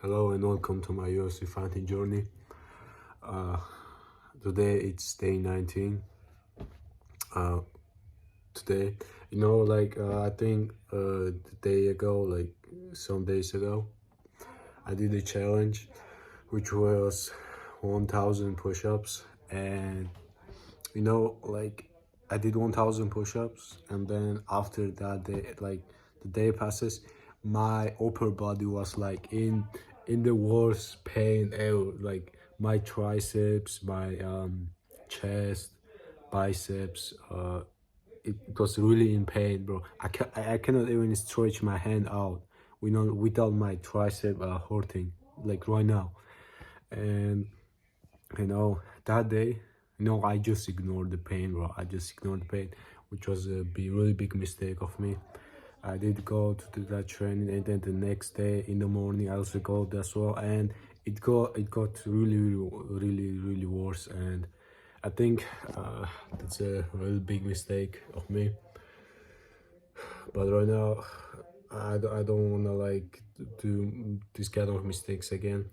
Hello and welcome to my UFC fighting journey. Uh, Today it's day 19. Uh, Today, I think the day ago, like some days ago, I did a challenge which was 1,000 push-ups, and I did 1,000 push-ups, and then after that day, like the day passes, my upper body was like in the worst pain ever. Like my triceps, my chest, biceps, it was really in pain, bro. I cannot even stretch my hand out, without my tricep hurting like right now. And that day, I just ignored the pain, bro. I just ignored the pain, which was a really big mistake of me. I did go to do that training, and then the next day in the morning I also go as well, and it got really worse. And I think that's a really big mistake of me. But right now, I don't wanna like do this kind of mistakes again.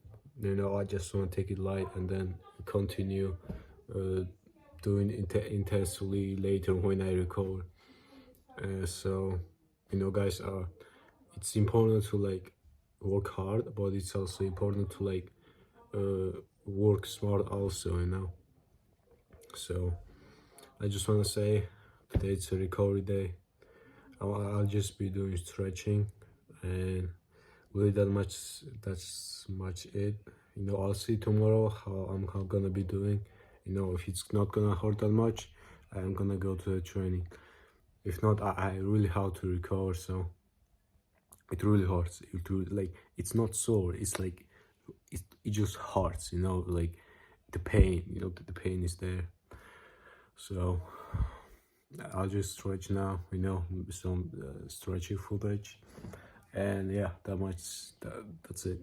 I just wanna take it light and then continue uh, doing intensely later when I recover. So, guys, it's important to like work hard, but it's also important to like work smart also. So I just wanna say today it's a recovery day. I'll just be doing stretching, and really that's much it. I'll see tomorrow how gonna be doing. If it's not gonna hurt that much, I'm gonna go to the training. If not, I really have to recover. So it really hurts. It's not sore, it's like it just hurts, like the pain, the pain is there. So I'll just stretch now, some stretching footage. And yeah, that's it.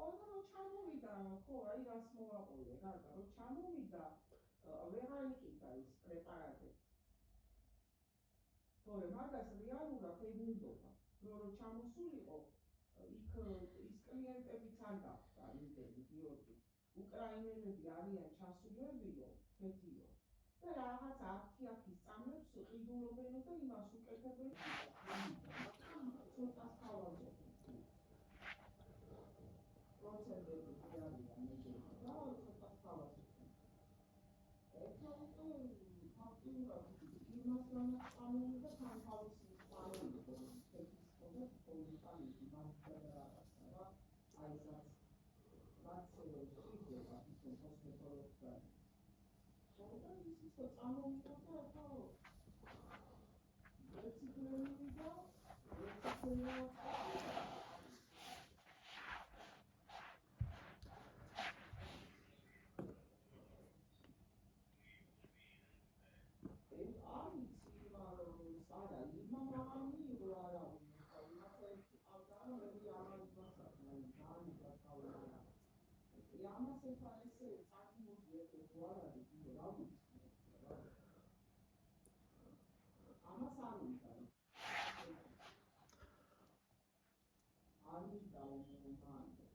სკოლა რომ ჩამოვიდა, ხო, აი რას მოვაყოლე, რატო რომ ჩამოვიდა, ვეღარ იყიდა ის პრეპარატები. თორე მაგას რეალურად ეგუნდობა, რომ ჩამოსულიყო, იქ ის კლიენტებიც არ გახვდა იმდენი დიოდი. უკრაინელები არიან ჩასულებიო, ფეთიო. და რაღაც აფთიაქის წამებს ყიდულობენო და იმას უკეთებენ. ცოტას თავაზობენ. პროცედები არიან ეგრე და ცოტას თავაზობენ. ეხლა უკვე ფაქტიურად იმას განაცხადი და თან თავისი პლანები თექის ხოდა პოლიტიკაში მაგდა რაღაცა რა აი ეს რაც შეიძლება ისო ჰოსპიტალებში და ისიც ხო წამოვიდა და ახლა რეციკლინგი და არა, იმამ აღარ მიიღო არა, იმასაც ავდარა მე აღარ იმასაკ, ძალიან გაკავდა. ამას ეხლა ესე წარმოგვიდგე თუ არ არის, რა ვიცი. ამას არ უნდა. არ მინდა უმომანდო.